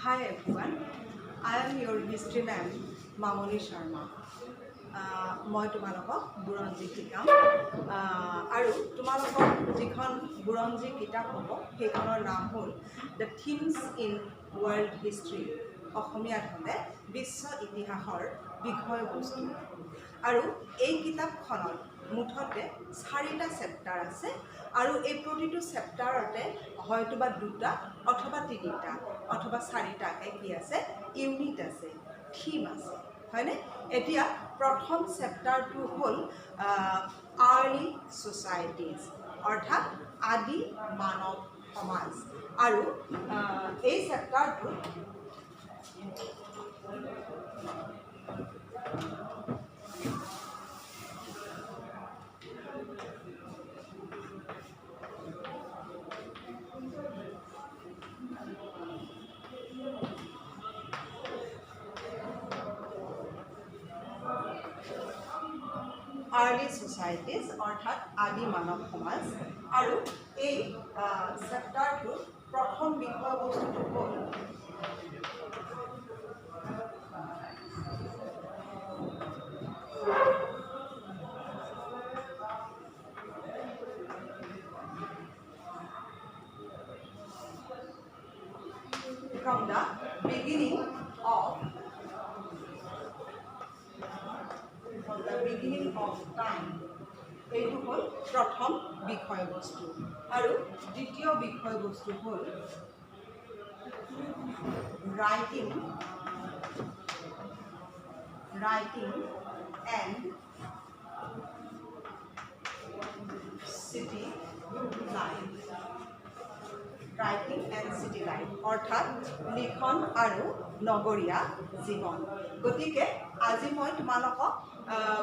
Hi everyone, I am your history ma'am, Mamoni Sharma. মই তোমালোকক বুৰঞ্জী শিকাম আৰু তোমালোকৰ যিখন বুৰঞ্জী কিতাপ হ'ব সেইখনৰ নাম হ'ল দ্য থিমছ ইন ৱৰ্ল্ড হিষ্ট্ৰী। অসমীয়াত হ'লে বিশ্ব ইতিহাসৰ বিষয়বস্তু। আৰু এই কিতাপখনত মুঠতে 4টা চেপ্টাৰ আছে আৰু এই প্ৰতিটো চেপ্টাৰতে হয়তোবা 2টা অথবা 3টা অথবা 4টাকৈ কি আছে ইউনিট আছে, থিম আছে, হয়নে? এতিয়া প্ৰথম চেপ্টাৰটো হ'ল আৰ্লি ছ'চাইটিজ অৰ্থাৎ আদি মানৱ সমাজ। আৰু এই চেপ্টাৰটোত আৰ্লি ছ'চাইটিজ অৰ্থাৎ আদি মানৱ সমাজ। আৰু এই চেপ্টাৰটোৰ প্ৰথম বিষয়বস্তুটো হ'ল from the beginning of time এইটো হ'ল প্ৰথম বিষয়বস্তু। আৰু দ্বিতীয় বিষয়বস্তু হ'ল writing and city life। Writing and city life অৰ্থাৎ লিখন আৰু নগৰীয়া জীৱন। গতিকে আজি মই তোমালোকক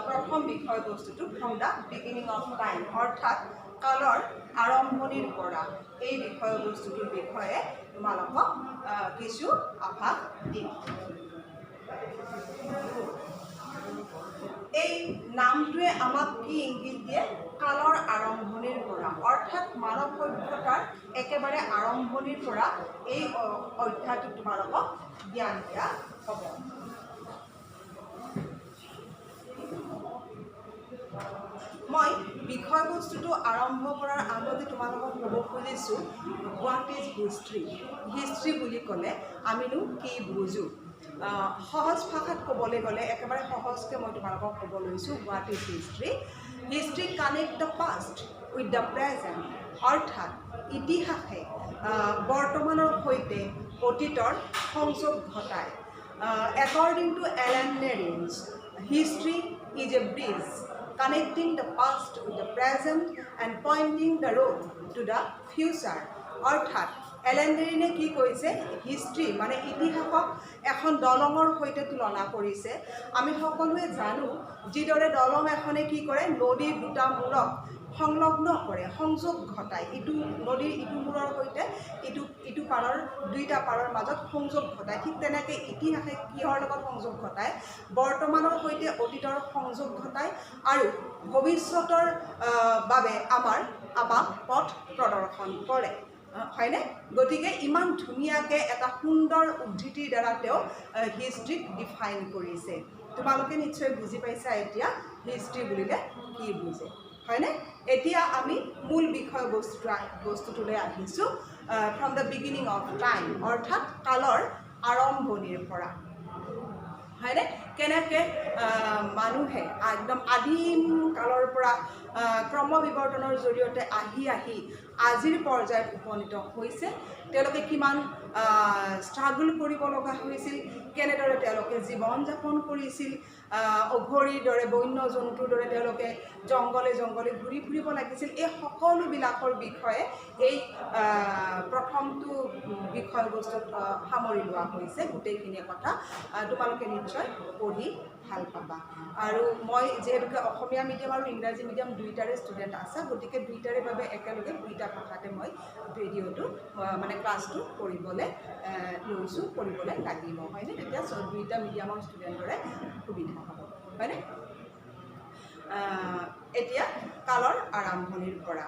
প্ৰথম বিষয়বস্তুটো from the beginning of time অৰ্থাৎ কালৰ আৰম্ভণিৰ পৰা এই বিষয়বস্তুটোৰ বিষয়ে তোমালোকক কিছু আভাস দিম। এই নামটোৱে আমাক কি ইংগিত দিয়ে? কালৰ আৰম্ভণিৰ পৰা অৰ্থাৎ মানৱ সভ্যতাৰ একেবাৰে আৰম্ভণিৰ পৰা এই অধ্যায়টো তোমালোকক জ্ঞান দিয়া হ'ব। মই বিষয়বস্তুটো আৰম্ভ কৰাৰ আগতে তোমালোকক ক'ব খুজিছোঁ হোৱাট ইজ হিষ্ট্ৰী। হিষ্ট্ৰী বুলি ক'লে আমিনো কি বুজোঁ? সহজ ভাষাত ক'বলৈ গ'লে একেবাৰে সহজকৈ মই তোমালোকক ক'ব লৈছোঁ what is history. History connect the past with the present অৰ্থাৎ ইতিহাসে বৰ্তমানৰ সৈতে অতীতৰ সংযোগ ঘটায়। According to Alan Nerins, history is a bridge connecting the past with the present and pointing the road to the future। অৰ্থাৎ এলেন নেৰিনে কি কৈছে? হিষ্ট্ৰী মানে ইতিহাসক এখন দলঙৰ সৈতে তুলনা কৰিছে। আমি সকলোৱে জানো যিদৰে দলং এখনে কি কৰে? নদীৰ দুটা মূৰক সংলগ্ন কৰে, সংযোগ ঘটায়। ইটো নদীৰ ইটো মূৰৰ সৈতে ইটো পাৰৰ দুইটা পাৰৰ মাজত সংযোগ ঘটায়। ঠিক তেনেকৈ ইতিহাসে কিহৰ লগত সংযোগ ঘটায়? বৰ্তমানৰ সৈতে অতীতৰ সংযোগ ঘটায় আৰু ভৱিষ্যতৰ বাবে আমাক পথ প্ৰদৰ্শন কৰে, হয়নে? গতিকে ইমান ধুনীয়াকৈ এটা সুন্দৰ উদ্ধৃতিৰ দ্বাৰা তেওঁ হিষ্ট্ৰীক ডিফাইন কৰিছে। তোমালোকে নিশ্চয় বুজি পাইছা এতিয়া হিষ্ট্ৰী বুলিলে কি বুজে, হয়নে? এতিয়া আমি মূল বিষয়বস্তুটোলৈ আহিছোঁ from the beginning of time অৰ্থাৎ কালৰ আৰম্ভণিৰ পৰা, হয়নে? কেনেকৈ মানুহে একদম আদিম কালৰ পৰা ক্ৰমবিৱৰ্তনৰ জৰিয়তে আহি আজিৰ পৰ্যায়ত উপনীত হৈছে। তেওঁলোকে কিমান ষ্ট্ৰাগল কৰিব লগা হৈছিল, কেনেদৰে তেওঁলোকে জীৱন যাপন কৰিছিল, অঘৰীৰ দৰে বন্য জন্তুৰ দৰে তেওঁলোকে জংগলে ঘূৰি ফুৰিব লাগিছিল। এই সকলোবিলাকৰ বিষয়ে এই প্ৰথমটো বিষয়বস্তুত সামৰি লোৱা হৈছে গোটেইখিনি কথা। তোমালোকে নিশ্চয় পঢ়ি ভাল পাবা। আৰু মই যিহেতুকে অসমীয়া মিডিয়াম আৰু ইংৰাজী মিডিয়াম দুইটাৰে ষ্টুডেণ্ট আছে, গতিকে দুইটাৰে বাবে একেলগে দুইটা ভাষাতে মই ভিডিঅ'টো মানে ক্লাছটো কৰিবলৈ লৈছোঁ, কৰিবলৈ লাগিব, হয়নে? তেতিয়া দুইটা মিডিয়ামৰ ষ্টুডেণ্টৰে সুবিধা হ'ব, হয়নে? এতিয়া কালৰ আৰম্ভণিৰ পৰা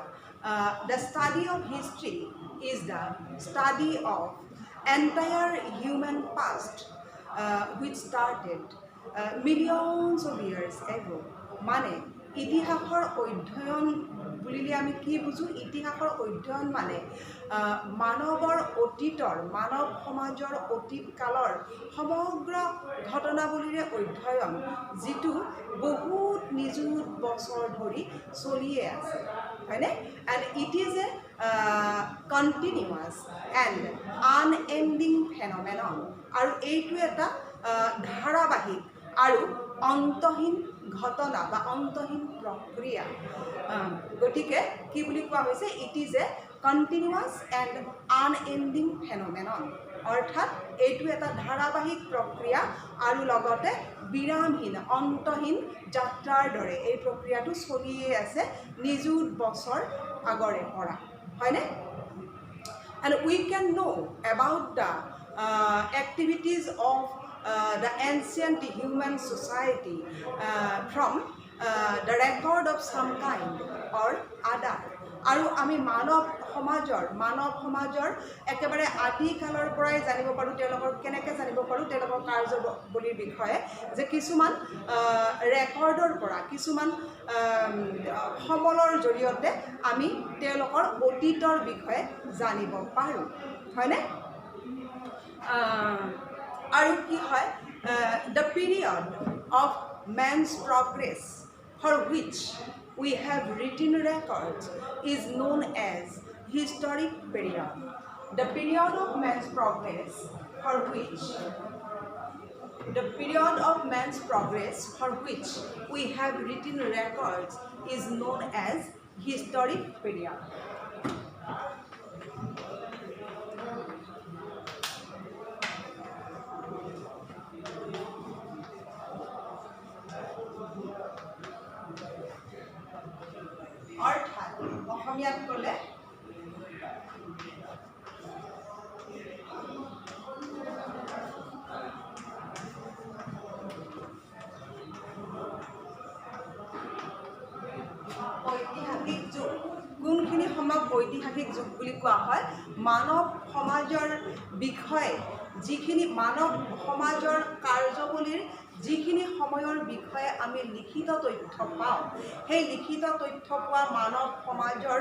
the study of history is the study of entire human past which started millions of years ago. মানে ইতিহাসৰ অধ্যয়ন বুলিলে আমি কি বুজো? ইতিহাসৰ অধ্যয়ন মানে মানৱৰ অতীতৰ মানৱ সমাজৰ অতীত কালৰ সমগ্ৰ ঘটনাৱলীৰে অধ্যয়ন, যিটো বহুত নিযুত বছৰ ধৰি চলিয়ে আছে, হয়নে? And it is a continuous and unending phenomenon, আৰু এইটো এটা ধাৰাবাহিক আৰু অন্তহীন ঘটনা বা অন্তহীন প্ৰক্ৰিয়া। গতিকে কি বুলি কোৱা হৈছে? It is a continuous and unending phenomenon, অৰ্থাৎ এইটো এটা ধাৰাবাহিক প্ৰক্ৰিয়া আৰু লগতে বিৰামহীন অন্তহীন যাত্ৰাৰ দৰে এই প্ৰক্ৰিয়াটো চলিয়ে আছে নিযুত বছৰ আগৰে পৰা, হয়নে? And we can know about the activities of the ancient human society from the record of some kind or other. আৰু আমি মানৱ সমাজৰ একেবাৰে আদিকালৰ পৰাই জানিব পাৰোঁ তেওঁলোকৰ কেনেকৈ জানিব পাৰোঁ তেওঁলোকৰ কাৰ্যবলীৰ বিষয়ে, যে কিছুমান ৰেকৰ্ডৰ পৰা কিছুমান সমলৰ জৰিয়তে আমি তেওঁলোকৰ অতীতৰ বিষয়ে জানিব পাৰোঁ, হয়নে? আৰু কি হয়? The period of man's progress for which we have written records is known as historic period. The period of man's progress for which we have written records is known as historic period. অৰ্থাৎ অসমীয়াত ক'লে ঐতিহাসিক যুগ। কোনখিনি সময়ক ঐতিহাসিক যুগ বুলি কোৱা হয়? মানৱ সমাজৰ বিষয়ে যিখিনি মানৱ সমাজৰ কাৰ্যবলীৰ যিখিনি সময়ৰ বিষয়ে আমি লিখিত তথ্য পাওঁ, সেই লিখিত তথ্য পোৱা মানৱ সমাজৰ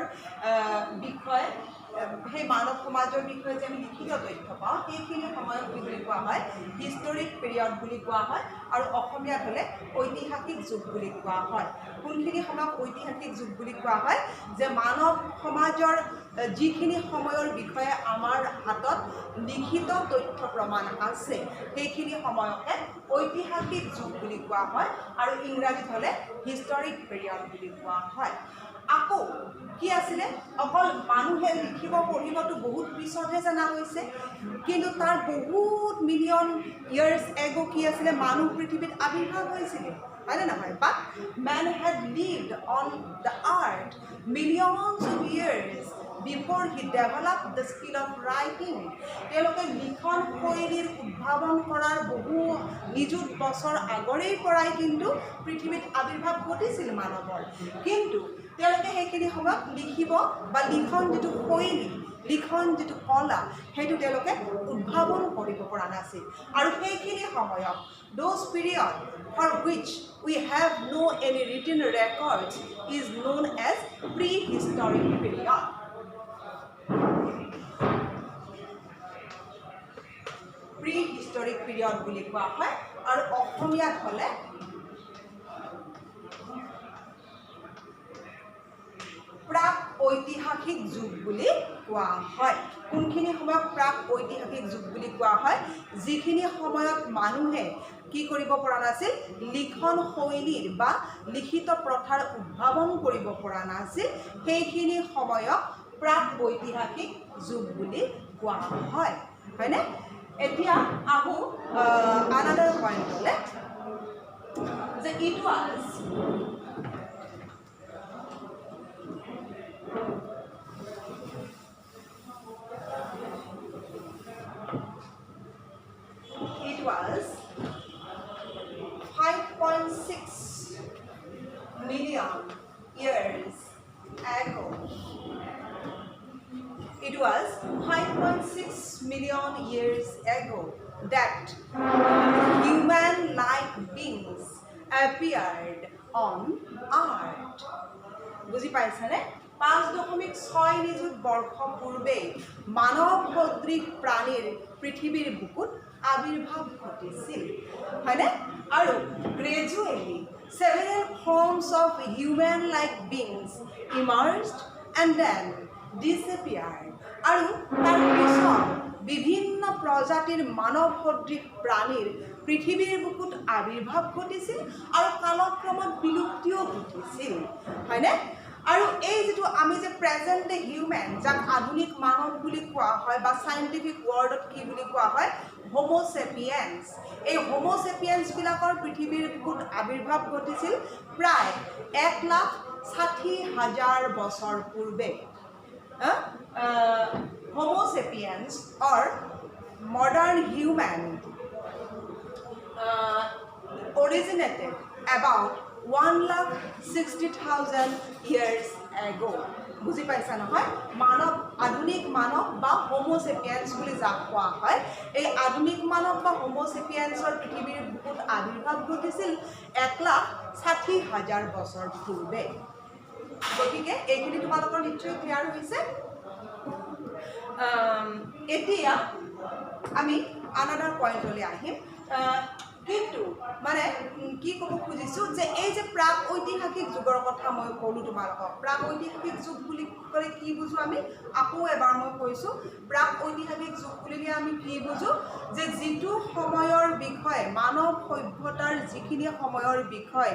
বিষয়ে যে আমি লিখিত তথ্য পাওঁ, সেইখিনি সময়ক কি বুলি কোৱা হয়? হিষ্টৰিক পিৰিয়ড বুলি কোৱা হয়, আৰু অসমীয়াত হ'লে ঐতিহাসিক যুগ বুলি কোৱা হয়। কোনখিনি সময়ক ঐতিহাসিক যুগ বুলি কোৱা হয়? যে মানৱ সমাজৰ যিখিনি সময়ৰ বিষয়ে আমাৰ হাতত লিখিত তথ্য প্ৰমাণ আছে, সেইখিনি সময়কে ঐতিহাসিক যুগ বুলি কোৱা হয়, আৰু ইংৰাজীত হ'লে হিষ্টৰিক পিৰিয়ড বুলি কোৱা হয়। আকৌ কি আছিলে? অকল মানুহে লিখিব পঢ়িবতো বহুত পিছতহে জনা হৈছে, কিন্তু তাৰ বহুত মিলিয়ন ইয়াৰ্ছ এগো কি আছিলে? মানুহ পৃথিৱীত আৱিৰ্ভাৱ হৈছিলে, হয়নে নহয়? বাট man had lived on the earth millions of years before he developed the skill of writing. তেওঁলোকে লিখন শৈলীৰ উদ্ভাৱন কৰাৰ বহু নিযুত বছৰ আগৰেই পৰাই কিন্তু পৃথিৱীত আৱিৰ্ভাৱ ঘটিছিল মানৱৰ, কিন্তু তেওঁলোকে সেইখিনি সময়ত লিখিব বা লিখন যিটো শৈলী, লিখন যিটো কলা, সেইটো তেওঁলোকে উদ্ভাৱন কৰিব পৰা নাছিল। আৰু সেইখিনি সময়ত those period for which we have no any written records is known as prehistoric period. Prehistoric period বুলি কোৱা হয়, আৰু অসমীয়াত হ'লে প্ৰাক ঐতিহাসিক যুগ বুলি কোৱা হয়। কোনখিনি সময়ক প্ৰাক ঐতিহাসিক যুগ বুলি কোৱা হয়? যিখিনি সময়ত মানুহে কি কৰিব পৰা নাছিল? লিখন শৈলীৰ বা লিখিত প্ৰথাৰ উদ্ভাৱন কৰিব পৰা নাছিল, সেইখিনি সময়ক প্ৰাক ঐতিহাসিক যুগ বুলি কোৱা হয়, হয়নে? এতিয়া আহোঁ আনাদাৰ পইণ্টলৈ, যে it was was 5.6 million years ago. It was 5.6 million years years ago that human-like beings appeared on earth. বুজি পাইছানে 5.6 নিযুত বৰ্ষ পূৰ্বে মানৱ সদৃশ প্ৰাণীৰ পৃথিৱীৰ বুকুত আবিৰ্ভাৱ ঘটিছিল হয়নে আৰু gradually several forms of human-like beings emerged and then disappeared আৰু তাৰ পিছত বিভিন্ন প্ৰজাতিৰ মানৱ সদৃশ প্ৰাণীৰ পৃথিৱীৰ বুকুত আবিৰ্ভাৱ ঘটিছিল আৰু কালক্ৰমত বিলুপ্তিও ঘটিছিল হয়নে আৰু এই যেটো আমি যে প্ৰেজেন্ট ডে হিউম্যান যাক আধুনিক মানৱ বুলি কোৱা হয় বা সাইন্টিফিক ওয়াৰ্ডত কি বুলি কোৱা হয় হোমো সেপিয়েন্স এই হোমো সেপিয়েন্স বিলাকৰ পৃথিৱীৰ বুকুত আবিৰ্ভাৱ ঘটিছিল প্ৰায় 1,60,000 বছৰ পূৰ্বে Homo sapiens or modern human originated about 1,60,000 years ago. বুজি পাইছা নহয় মানৱ আধুনিক মানৱ বা হোমো সেপিয়েন্স বুলি যাক কোৱা হয় এই আধুনিক মানৱ বা হোমো সেপিয়েন্সৰ পৃথিৱীৰ বুকুত আবিৰ্ভাৱ ঘটিছিল 1,60,000 বছৰ পূৰ্বে গতিকে এইখিনি তোমালোকৰ নিশ্চয় ক্লিয়াৰ হৈছে এতিয়া আমি আনাদাৰ পইণ্টলৈ আহিম কিন্তু মানে কি ক'ব খুজিছো যে এই যে প্ৰাক ঐতিহাসিক যুগৰ কথা মই ক'লো তোমালোকক প্ৰাক ঐতিহাসিক যুগ বুলি ক'লে কি বুজো আমি আকৌ এবাৰ মই কৈছো প্ৰাক ঐতিহাসিক যুগ বুলিলে আমি কি বুজো যে যিটো সময়ৰ বিষয়ে মানৱ সভ্যতাৰ যিখিনি সময়ৰ বিষয়ে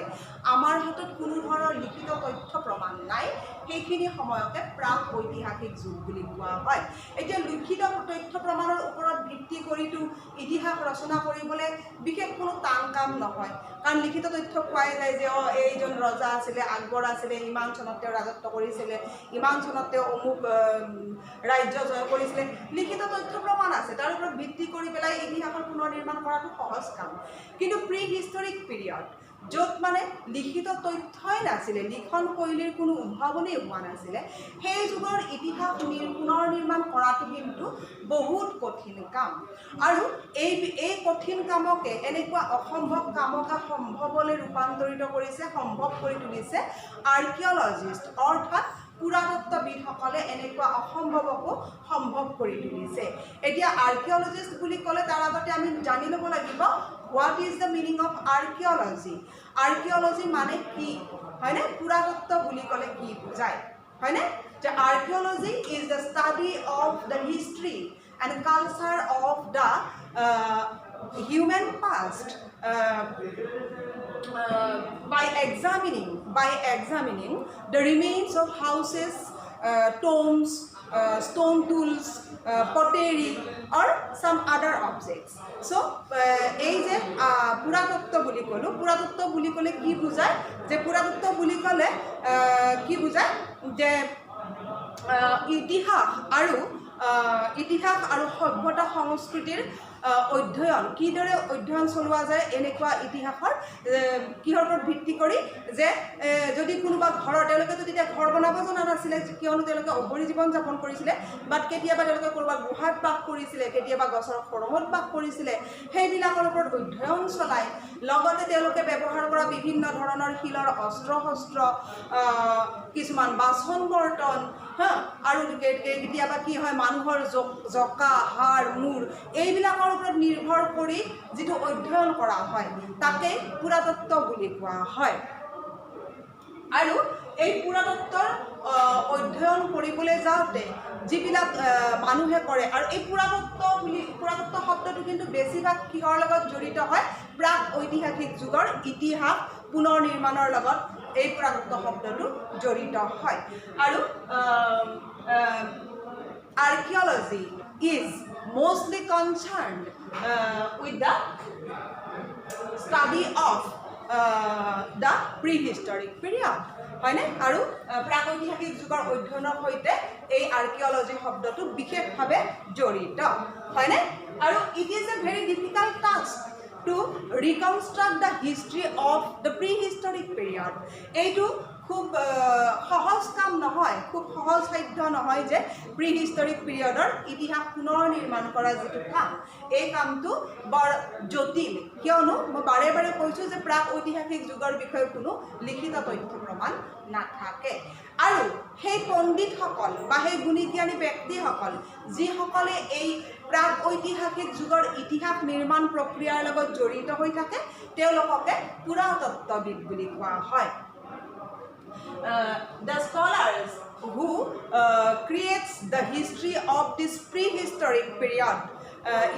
আমাৰ হাতত কোনো ধৰণৰ লিখিত তথ্য প্ৰমাণ নাই সেইখিনি সময়কে প্ৰাক ঐতিহাসিক যুগ বুলি কোৱা হয় এতিয়া লিখিত তথ্য প্ৰমাণৰ ওপৰত ভিত্তি কৰিটো ইতিহাস ৰচনা কৰিবলৈ বিশেষ কোনো টান কাম নহয় কাৰণ লিখিত তথ্য পোৱাই যায় যে এইজন ৰজা আছিলে আকবৰ আছিলে ইমান চনত তেওঁ ৰাজত্ব কৰিছিলে ইমান চনত তেওঁ অমুক ৰাজ্য জয় কৰিছিলে লিখিত তথ্য প্ৰমাণ আছে তাৰ ওপৰত ভিত্তি কৰি পেলাই ইতিহাসৰ পুনৰ নিৰ্মাণ কৰাটো সহজ কাম কিন্তু প্ৰি হিষ্টৰিক পিৰিয়ড য'ত মানে লিখিত তথ্যই নাছিলে লিখন শৈলীৰ কোনো উদ্ভাৱনেই হোৱা নাছিলে সেই যুগৰ ইতিহাস পুনৰ নিৰ্মাণ কৰাটো কিন্তু বহুত কঠিন কাম আৰু এই কঠিন কামকে এনেকুৱা অসম্ভৱ কামকে সম্ভৱলৈ ৰূপান্তৰিত কৰিছে সম্ভৱ কৰি তুলিছে আৰ্কিঅলজিষ্ট অৰ্থাৎ পুৰাতত্ত্ববিদসকলে এনেকুৱা অসম্ভৱকো সম্ভৱ কৰি তুলিছে এতিয়া আৰ্কিঅলজিষ্ট বুলি ক'লে তাৰ আগতে আমি জানি ল'ব লাগিব what is the meaning of archaeology archaeology মানে কি হয়নে পুৰাতত্ত্ব বুলি ক'লে কি বুজায় হয়নে যে archaeology is the study of the history and culture of the human past by examining the remains of houses tombs stone tools pottery or some other objects so এই যে পুৰাতত্ত্ব বুলি ক'লে কি বুজায় যে পুৰাতত্ত্ব বুলি ক'লে কি বুজায় যে ইতিহাস আৰু সভ্যতা সংস্কৃতিৰ অধ্যয়ন কিদৰে অধ্যয়ন চলোৱা যায় এনেকুৱা ইতিহাসৰ কিহৰ ওপৰত ভিত্তি কৰি যে যদি কোনোবা ঘৰৰ তেওঁলোকে যদি ঘৰ বনাব জনা নাছিলে কিয়নো তেওঁলোকে অঘৰী জীৱন যাপন কৰিছিলে বাট কেতিয়াবা তেওঁলোকে ক'ৰবাত গুহাত বাস কৰিছিলে কেতিয়াবা গছৰ খৰমত বাস কৰিছিলে সেইবিলাকৰ ওপৰত অধ্যয়ন চলাই লগতে তেওঁলোকে ব্যৱহাৰ কৰা বিভিন্ন ধৰণৰ শিলৰ অস্ত্ৰ শস্ত্ৰ কিছুমান বাচন বৰ্তন আৰু কেতিয়াবা কি হয় মানুহৰ জকা হাড় মূৰ এইবিলাকৰ ওপৰত নিৰ্ভৰ কৰি যিটো অধ্যয়ন কৰা হয় তাকে পুৰাতত্ত্ব বুলি কোৱা হয় আৰু এই পুৰাতত্ত্বৰ অধ্যয়ন কৰিবলৈ যাওঁতে যিবিলাক মানুহে কৰে আৰু এই পুৰাতত্ত্ব শব্দটো কিন্তু বেছিভাগ কিহৰ লগত জড়িত হয় প্ৰাক ঐতিহাসিক যুগৰ ইতিহাস পুনৰ নিৰ্মাণৰ লগত এই পুৰাতত্ত্ব শব্দটো জড়িত হয় আৰু archaeology is mostly concerned with the study of the prehistoric period হয়নে আৰু প্ৰাগৈতিহাসিক যুগৰ অধ্যয়নৰ সৈতে এই আৰ্কিঅলজি শব্দটো বিশেষভাৱে জড়িত হয়নে আৰু it is a very difficult task to reconstruct the history of the prehistoric period এইটো খুব সহজ কাম নহয়, খুব সহজসাধ্য নহয় যে প্ৰি হিষ্টৰিক পিৰিয়ডৰ ইতিহাস পুনৰ নিৰ্মাণ কৰা যিটো কাম, এই কামটো বৰ জটিল। কিয়নো মই বাৰে বাৰে কৈছোঁ যে প্ৰাক ঐতিহাসিক যুগৰ বিষয়ে কোনো লিখিত তথ্য প্ৰমাণ নাথাকে। আৰু সেই পণ্ডিতসকল বা সেই গুণীজ্ঞানী ব্যক্তিসকল যিসকলে এই প্ৰাক ঐতিহাসিক যুগৰ ইতিহাস নিৰ্মাণ প্ৰক্ৰিয়াৰ লগত জড়িত হৈ থাকে তেওঁলোককে পুৰাতত্ত্ববিদ বুলি কোৱা হয়। The scholars who creates the history of this prehistoric period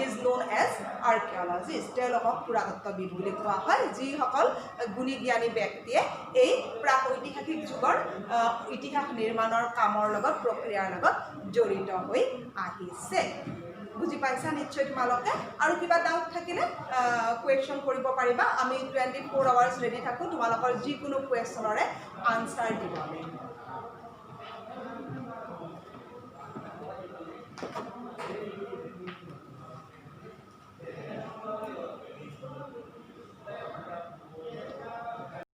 is known as archaeologists. তেওঁলোকক পুৰাতত্ত্ববিদ বুলি কোৱা হয়, যিসকল গুণীজ্ঞানী ব্যক্তিয়ে এই প্ৰাক ঐতিহাসিক যুগৰ ইতিহাস নিৰ্মাণৰ কামৰ লগত প্ৰক্ৰিয়াৰ লগত জড়িত হৈ আহিছে। বুজি পাইছা নিশ্চয় তোমালোকে। আৰু কিবা ডাউট থাকিলে কুৱেশ্যন কৰিব পাৰিবা। আমি 24 আৱাৰ্ছ ৰেডি থাকোঁ তোমালোকৰ যিকোনো কুৱেশ্যনৰে আনচাৰ দিবলৈ।